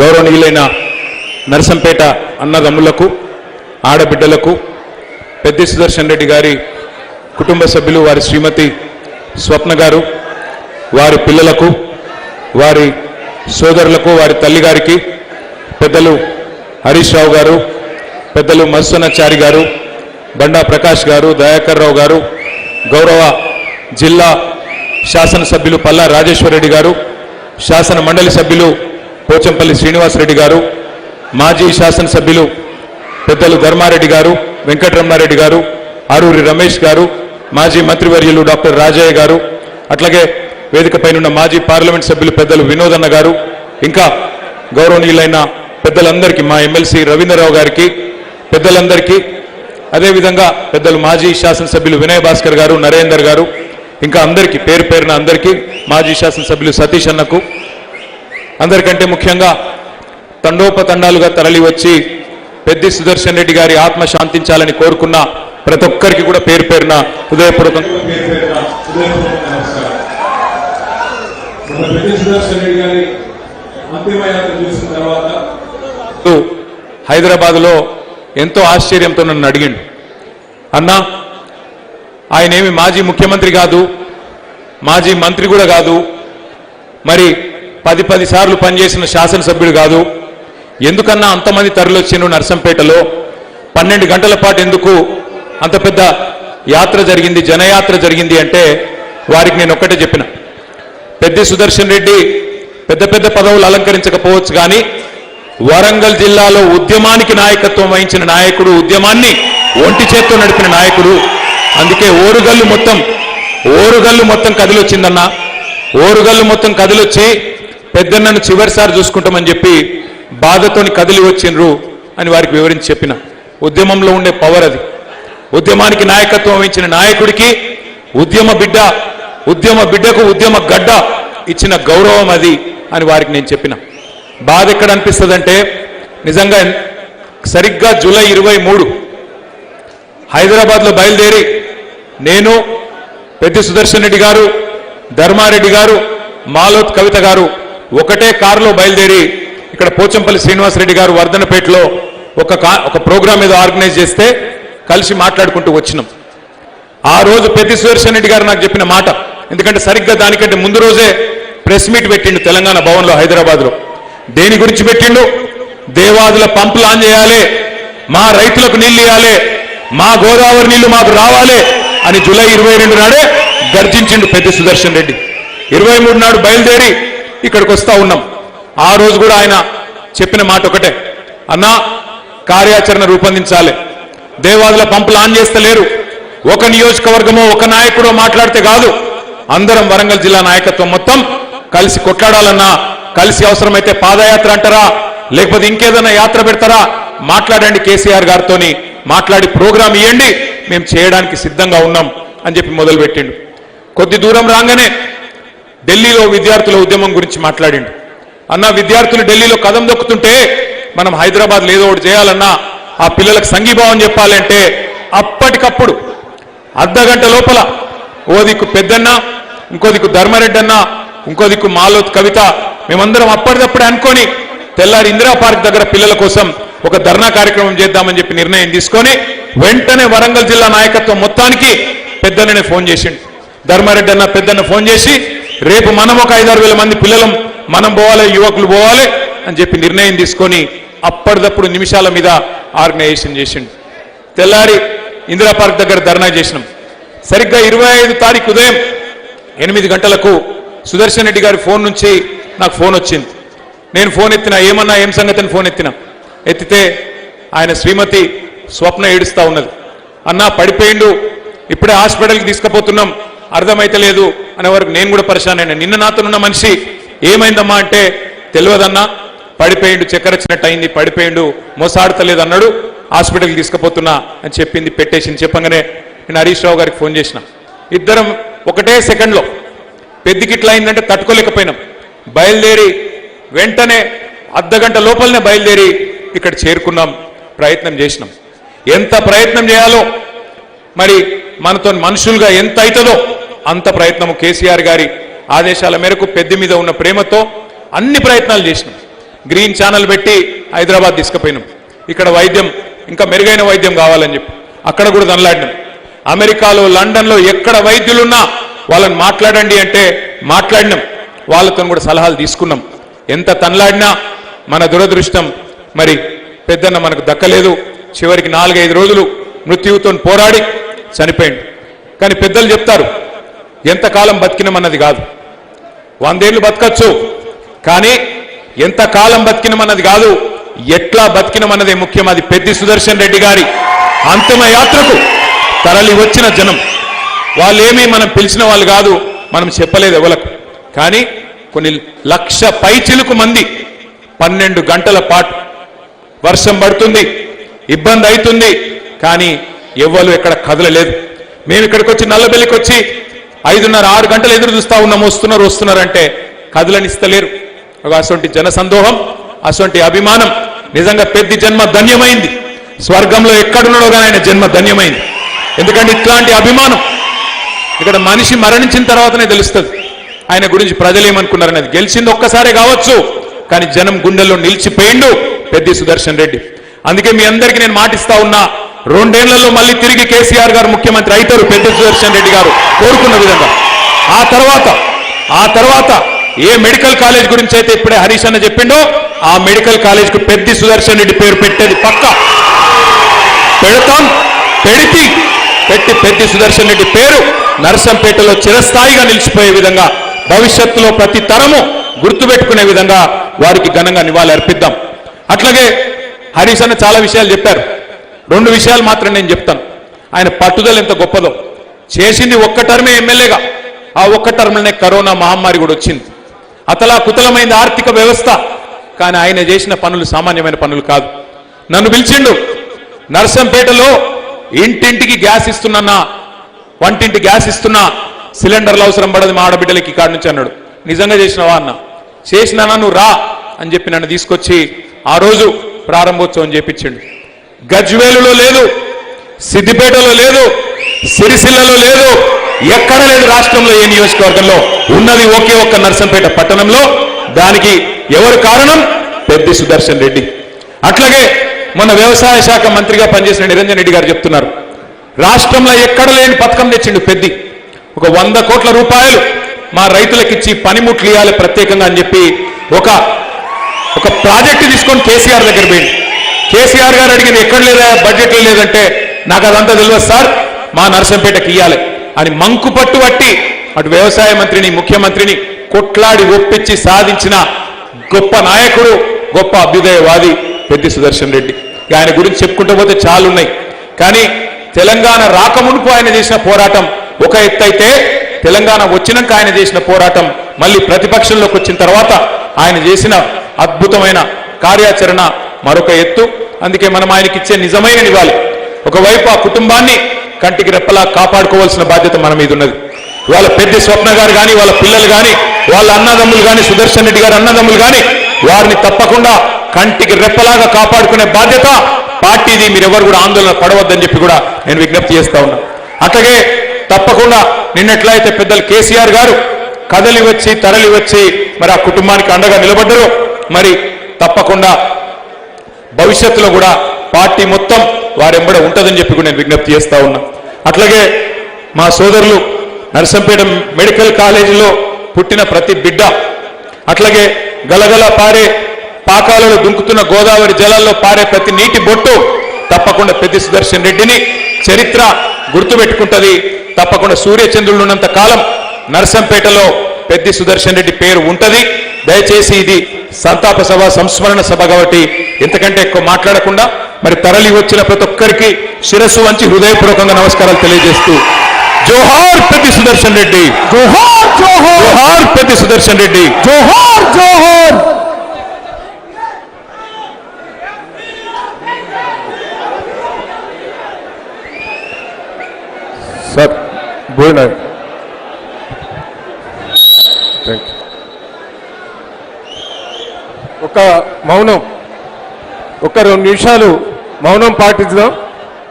గౌరవనీయులైన నర్సంపేట అన్నదమ్ములకు ఆడబిడ్డలకు పెద్ది సుదర్శన్ రెడ్డి గారి కుటుంబ సభ్యులు వారి శ్రీమతి స్వప్న గారు వారి పిల్లలకు వారి సోదరులకు వారి తల్లిగారికి పెద్దలు హరీష్ రావు గారు పెద్దలు మత్స్యనాచారి గారు బండా ప్రకాష్ గారు దయాకర్ రావు గారు గౌరవ జిల్లా శాసనసభ్యులు పల్లా రాజేశ్వర్ రెడ్డి గారు శాసన మండలి సభ్యులు పోచంపల్లి శ్రీనివాసరెడ్డి గారు మాజీ శాసనసభ్యులు పెద్దలు ధర్మారెడ్డి గారు వెంకటరమణారెడ్డి గారు ఆరూరి రమేష్ గారు మాజీ మంత్రివర్యులు డాక్టర్ రాజయ్య గారు అట్లాగే వేదికపైనున్న మాజీ పార్లమెంట్ సభ్యులు పెద్దలు వినోదన్న గారు ఇంకా గౌరవనీయులైన పెద్దలందరికీ మా ఎమ్మెల్సీ రవీంద్రరావు గారికి పెద్దలందరికీ అదేవిధంగా పెద్దలు మాజీ శాసనసభ్యులు వినయ్ భాస్కర్ గారు నరేందర్ గారు ఇంకా అందరికీ పేరు పేరున అందరికీ మాజీ శాసనసభ్యులు సతీష్ అన్నకు అందరికంటే ముఖ్యంగా తండోపతండాలుగా తరలి వచ్చి పెద్ది సుదర్శన్ రెడ్డి గారి ఆత్మ శాంతించాలని కోరుకున్న ప్రతి ఒక్కరికి కూడా పేరు పేరున హృదయపూర్వకంగా హైదరాబాద్లో ఎంతో ఆశ్చర్యంతో నన్ను అడిగిండు, అన్నా ఆయన ఏమి మాజీ ముఖ్యమంత్రి కాదు, మాజీ మంత్రి కూడా కాదు, మరి 10 సార్లు పనిచేసిన శాసనసభ్యుడు కాదు, ఎందుకన్నా అంతమంది తరలిొచ్చిండు నర్సంపేటలో 12 గంటల పాటు ఎందుకు అంత పెద్ద యాత్ర జరిగింది, జనయాత్ర జరిగింది అంటే వారికి నేను ఒక్కటే చెప్పిన, పెద్ది సుదర్శన్ రెడ్డి పెద్ద పెద్ద పదవులు అలంకరించకపోవచ్చు కానీ వరంగల్ జిల్లాలో ఉద్యమానికి నాయకత్వం వహించిన నాయకుడు, ఉద్యమాన్ని ఒంటి చేత్తో నడిపిన నాయకుడు. అందుకే ఓరుగల్లు మొత్తం కదిలొచ్చిందన్నా, ఓరుగల్లు మొత్తం కదిలొచ్చి పెద్దన్నను చివరిసారి చూసుకుంటామని చెప్పి బాధతోని కదిలి వచ్చిండ్రు అని వారికి వివరించి చెప్పిన. ఉద్యమంలో ఉండే పవర్ అది. ఉద్యమానికి నాయకత్వం వహించిన నాయకుడికి ఉద్యమ బిడ్డకు ఉద్యమ గడ్డ ఇచ్చిన గౌరవం అది అని వారికి నేను చెప్పిన. బాధ ఎక్కడ అనిపిస్తుందంటే నిజంగా సరిగ్గా జూలై 23 హైదరాబాద్లో బయలుదేరి నేను పెద్ది సుదర్శన్ రెడ్డి గారు, ధర్మారెడ్డి గారు, మాలోత్ కవిత గారు ఒకటే కారులో బయలుదేరి ఇక్కడ పోచంపల్లి శ్రీనివాసరెడ్డి గారు వర్ధనపేటలో ఒక ప్రోగ్రామ్ ఏదో ఆర్గనైజ్ చేస్తే కలిసి మాట్లాడుకుంటూ వచ్చినాం. ఆ రోజు పెద్ది సుదర్శన్ రెడ్డి గారు నాకు చెప్పిన మాట, ఎందుకంటే సరిగ్గా దానికంటే ముందు రోజే ప్రెస్ మీట్ పెట్టిండు తెలంగాణ భవన్లో హైదరాబాద్లో. దేని గురించి పెట్టిండు? దేవాదుల పంపులు ఆన్ చేయాలి, మా రైతులకు నీళ్లు ఇవ్వాలి, మా గోదావరి నీళ్లు మాకు రావాలి అని జూలై 22 నాడే గర్జించిండు పెద్ది సుదర్శన్ రెడ్డి. 23 నాడు బయలుదేరి ఇక్కడికి వస్తా ఉన్నాం. ఆ రోజు కూడా ఆయన చెప్పిన మాట ఒకటే, అన్నా కార్యాచరణ రూపొందించాలి, దేవాదుల పంపులు ఆన్ చేస్తలేరు, ఒక నియోజకవర్గమో ఒక నాయకుడో మాట్లాడితే కాదు, అందరం వరంగల్ జిల్లా నాయకత్వం మొత్తం కలిసి కొట్లాడాలన్నా, కలిసి అవసరమైతే పాదయాత్ర అంటారా లేకపోతే ఇంకేదైనా యాత్ర పెడతారా మాట్లాడండి, కేసీఆర్ గారితో మాట్లాడి ప్రోగ్రాం ఇవ్వండి, మేము చేయడానికి సిద్ధంగా ఉన్నాం అని చెప్పి మొదలుపెట్టిండు. కొద్ది దూరం రాగానే ఢిల్లీలో విద్యార్థుల ఉద్యమం గురించి మాట్లాడిండు. అన్న విద్యార్థులు ఢిల్లీలో కదం దొక్కుతుంటే మనం హైదరాబాద్ ఏదో ఒకటి చేయాలన్నా, ఆ పిల్లలకు సంఘీభావం చెప్పాలంటే అప్పటికప్పుడు అర్ధగంట లోపల ఓ దిక్కు పెద్దన్న, ఇంకో దిక్కు ధర్మారెడ్డి అన్న, ఇంకో దిక్కు మాలోత్ కవిత, మేమందరం అప్పటిదప్పుడే అనుకొని తెల్లారి ఇందిరా పార్క్ దగ్గర పిల్లల కోసం ఒక ధర్నా కార్యక్రమం చేద్దామని చెప్పి నిర్ణయం తీసుకొని వెంటనే వరంగల్ జిల్లా నాయకత్వం మొత్తానికి పెద్దన్ననే ఫోన్ చేసిండు. ధర్మారెడ్డి అన్న పెద్దన్న ఫోన్ చేసి రేపు మనం ఒక 5-6 వేల మంది పిల్లలం మనం పోవాలి, యువకులు పోవాలి అని చెప్పి నిర్ణయం తీసుకొని అప్పటిదప్పుడు నిమిషాల మీద ఆర్గనైజేషన్ చేసిండు. తెల్లారి ఇందిరా పార్క్ దగ్గర ధర్నా చేసినాం. సరిగ్గా 25 తారీఖు ఉదయం 8 గంటలకు సుదర్శన్ రెడ్డి గారి ఫోన్ నుంచి నాకు ఫోన్ వచ్చింది. నేను ఫోన్ ఎత్తిన, ఏమన్నా ఏం సంగతి అని ఫోన్ ఎత్తితే ఆయన శ్రీమతి స్వప్న ఏడుస్తా ఉన్నది. అన్నా పడిపోయిండు, ఇప్పుడే హాస్పిటల్కి తీసుకుపోతున్నాం, అర్థమైతలేదు అనే వరకు నేను కూడా పరిశాన్ అయినా. నిన్న నాతోనున్న మనిషి ఏమైందమ్మా అంటే తెలియదన్నా, పడిపోయిండు, చక్కెర వచ్చినట్టు అయింది, పడిపోయిండు, మోసాడతలేదు అన్నాడు, హాస్పిటల్కి తీసుకుపోతున్నా అని చెప్పింది, పెట్టేసింది. చెప్పగానే నేను హరీష్ రావు గారికి ఫోన్ చేసిన. ఇద్దరం ఒకటే సెకండ్లో పెద్దికి ఇట్లా అయిందంటే తట్టుకోలేకపోయినాం. బయలుదేరి వెంటనే అర్ధగంట లోపలనే బయలుదేరి ఇక్కడ చేరుకున్నాం, ప్రయత్నం చేసినాం. ఎంత ప్రయత్నం చేయాలో మరి మనతో మనుషులుగా ఎంత అవుతుందో అంత ప్రయత్నము కేసీఆర్ గారి ఆదేశాల మేరకు పెద్ద మీద ఉన్న ప్రేమతో అన్ని ప్రయత్నాలు చేసినాం. గ్రీన్ ఛానల్ పెట్టి హైదరాబాద్ తీసుకుపోయినాం. ఇక్కడ వైద్యం ఇంకా మెరుగైన వైద్యం కావాలని చెప్పి అక్కడ కూడా తనలాడినాం. అమెరికాలో, లండన్లో ఎక్కడ వైద్యులున్నా వాళ్ళని మాట్లాడండి అంటే మాట్లాడినాం. వాళ్ళతో కూడా సలహాలు తీసుకున్నాం. ఎంత తనలాడినా మన దురదృష్టం మరి పెద్దన్న మనకు దక్కలేదు. చివరికి 4-5 రోజులు మృత్యువుతో పోరాడి చనిపోయింది. కానీ పెద్దలు చెప్తారు, ఎంతకాలం బతికినమన్నది కాదు, 100 ఏళ్ళు బతకచ్చు, కానీ ఎంతకాలం బతికినమన్నది కాదు, ఎట్లా బతికినమన్నదే ముఖ్యం. అది పెద్ది సుదర్శన్ రెడ్డి గారి అంతిమ యాత్రకు తరలి వచ్చిన జనం. వాళ్ళేమీ మనం పిలిచిన వాళ్ళు కాదు, మనం చెప్పలేదు ఎవలకు. కానీ కొన్ని లక్ష పైచిలుకు మంది 12 గంటల పాటు వర్షం పడుతుంది, ఇబ్బంది అవుతుంది, కానీ ఎవ్వరు ఎక్కడ కదలలేదు. మేము ఇక్కడికి వచ్చి నల్లబెల్లికి వచ్చి 5:30-6 గంటలు ఎదురు చూస్తా ఉన్నాం, వస్తున్నారంటే కదలనిస్తలేరు. అటువంటి జనసందోహం, అటువంటి అభిమానం నిజంగా పెద్ద జన్మ ధన్యమైంది. స్వర్గంలో ఎక్కడున్నాడో కానీ ఆయన జన్మ ధన్యమైంది. ఎందుకంటే ఇట్లాంటి అభిమానం ఇక్కడ మనిషి మరణించిన తర్వాతనే తెలుస్తుంది ఆయన గురించి ప్రజలు ఏమనుకున్నారని. అది గెలిచింది ఒక్కసారే కావచ్చు, కానీ జనం గుండెల్లో నిలిచిపోయిండు పెద్ది సుదర్శన్ రెడ్డి. అందుకే మీ అందరికీ నేను మాటిస్తా ఉన్నా, 2 ఏళ్లలో మళ్ళీ తిరిగి కేసీఆర్ గారు ముఖ్యమంత్రి అవుతారు పెద్ది సుదర్శన్ రెడ్డి గారు కోరుకున్న విధంగా. ఆ తర్వాత ఏ మెడికల్ కాలేజ్ గురించి అయితే ఇప్పుడే హరీష్ అన్న చెప్పిండో ఆ మెడికల్ కాలేజ్ కు పెద్ది సుదర్శన్ రెడ్డి పేరు పెట్టేది పక్కా పెడతాం. పెట్టి పెద్ది సుదర్శన్ రెడ్డి పేరు నర్సంపేటలో చిరస్థాయిగా నిలిచిపోయే విధంగా, భవిష్యత్తులో ప్రతి తరము గుర్తుపెట్టుకునే విధంగా వారికి ఘనంగా నివాళి అర్పిద్దాం. అట్లాగే హరీష్ అన్న చాలా విషయాలు చెప్పారు. 2 విషయాలు మాత్రం నేను చెప్తాను. ఆయన పట్టుదల ఎంత గొప్పదో. చేసింది ఒక్క టర్మే ఎమ్మెల్యేగా, ఆ ఒక్క టర్మ్లోనే కరోనా మహమ్మారి కూడా వచ్చింది. అతలాకుతలమైంది ఆర్థిక వ్యవస్థ, కానీ ఆయన చేసిన పనులు సామాన్యమైన పనులు కాదు. నన్ను పిలిచిండు, నర్సంపేటలో ఇంటింటికి గ్యాస్ ఇస్తున్నా, వంటింటి గ్యాస్ ఇస్తున్నా, సిలిండర్లు అవసరం పడదు మా ఆడబిడ్డలకి కాడి నుంచి అన్నాడు. నిజంగా చేసినవా అన్న? చేసినా, నువ్వు రా అని చెప్పి నన్ను తీసుకొచ్చి ఆ రోజు ప్రారంభోత్సవం చేపించిండు. గజ్వేలులో లేదు, సిద్దిపేటలో లేదు, సిరిసిల్లలో లేదు, ఎక్కడ లేదు రాష్ట్రంలో ఏ నియోజకవర్గంలో. ఉన్నది ఒకే ఒక్క నర్సంపేట పట్టణంలో. దానికి ఎవరు కారణం? పెద్ది సుదర్శన్ రెడ్డి. అట్లాగే మన వ్యవసాయ శాఖ మంత్రిగా పనిచేసిన నిరంజన్ రెడ్డి గారు చెప్తున్నారు, రాష్ట్రంలో ఎక్కడ లేని పథకం తెచ్చిండు పెద్ది. ఒక 100 కోట్ల రూపాయలు మా రైతులకిచ్చి పనిముట్లు ఇవ్వాలి ప్రత్యేకంగా అని చెప్పి ఒక ప్రాజెక్టు తీసుకొని కేసీఆర్ దగ్గర పోయింది. కేసీఆర్ గారు అడిగింది, ఎక్కడ లేదా బడ్జెట్లో లేదంటే, నాకు అదంతా తెలియదు సార్, మా నర్సంపేటకి ఇవ్వాలి అని మంకు పట్టుబట్టి అటు వ్యవసాయ మంత్రిని, ముఖ్యమంత్రిని కొట్లాడి ఒప్పించి సాధించిన గొప్ప నాయకుడు, గొప్ప అభ్యుదయవాది పెద్ది సుదర్శన్ రెడ్డి. ఆయన గురించి చెప్పుకుంటూ పోతే చాలా ఉన్నాయి. కానీ తెలంగాణ రాకమునుపు ఆయన చేసిన పోరాటం ఒక ఎత్తు అయితే, తెలంగాణ వచ్చినాక ఆయన చేసిన పోరాటం మళ్ళీ ప్రతిపక్షంలోకి వచ్చిన తర్వాత ఆయన చేసిన అద్భుతమైన కార్యాచరణ మరొక ఎత్తు. అందుకే మనం ఆయనకి ఇచ్చే నిజమైన నివాళి. ఒకవైపు ఆ కుటుంబాన్ని కంటికి రెప్పలా కాపాడుకోవాల్సిన బాధ్యత మన మీద ఉన్నది. వాళ్ళ పెద్ద స్వప్న గారు కానీ, వాళ్ళ పిల్లలు కానీ, వాళ్ళ అన్నదమ్ములు కానీ, సుదర్శన్ రెడ్డి గారు అన్నదమ్ములు కానీ, వారిని తప్పకుండా కంటికి రెప్పలాగా కాపాడుకునే బాధ్యత పార్టీది. మీరెవరు కూడా ఆందోళన పడవద్దని చెప్పి కూడా నేను విజ్ఞప్తి చేస్తా ఉన్నా. అట్లాగే తప్పకుండా నిన్నెట్లయితే పెద్దలు కేసీఆర్ గారు కదలి వచ్చి తరలి వచ్చి మరి ఆ కుటుంబానికి అండగా నిలబడ్డారు, మరి తప్పకుండా భవిష్యత్తులో కూడా పార్టీ మొత్తం వారెంబడ ఉంటుందని చెప్పి కూడా నేను విజ్ఞప్తి చేస్తా ఉన్నా. అట్లాగే మా సోదరులు నర్సంపేట మెడికల్ కాలేజీలో పుట్టిన ప్రతి బిడ్డ, అట్లాగే గలగల పారే పాకాలలో దుంకుతున్న గోదావరి జలాల్లో పారే ప్రతి నీటి బొట్టు తప్పకుండా పెద్ది సుదర్శన్ రెడ్డిని చరిత్ర గుర్తుపెట్టుకుంటుంది. తప్పకుండా సూర్యచంద్రులు ఉన్నంత కాలం నర్సంపేటలో పెద్ది సుదర్శన్ రెడ్డి పేరు ఉంటది. దయచేసి ఇది సంతాప సభ, సంస్మరణ సభ కాబట్టి ఎంతకంటే ఎక్కువ మాట్లాడకుండా మరి తరలి వచ్చిన ప్రతి ఒక్కరికి శిరస్సు వంచి హృదయపూర్వకంగా నమస్కారాలు తెలియజేస్తూ, జోహార్ పెద్ది సుదర్శన్ రెడ్డి, జోహార్ జోహార్, జోహార్ పెద్ది సుదర్శన్ రెడ్డి, జోహార్ జోహార్. సార్ భోజనం. ఒక మౌనం, ఒక 2 నిమిషాలు మౌనం పాటిద్దాం.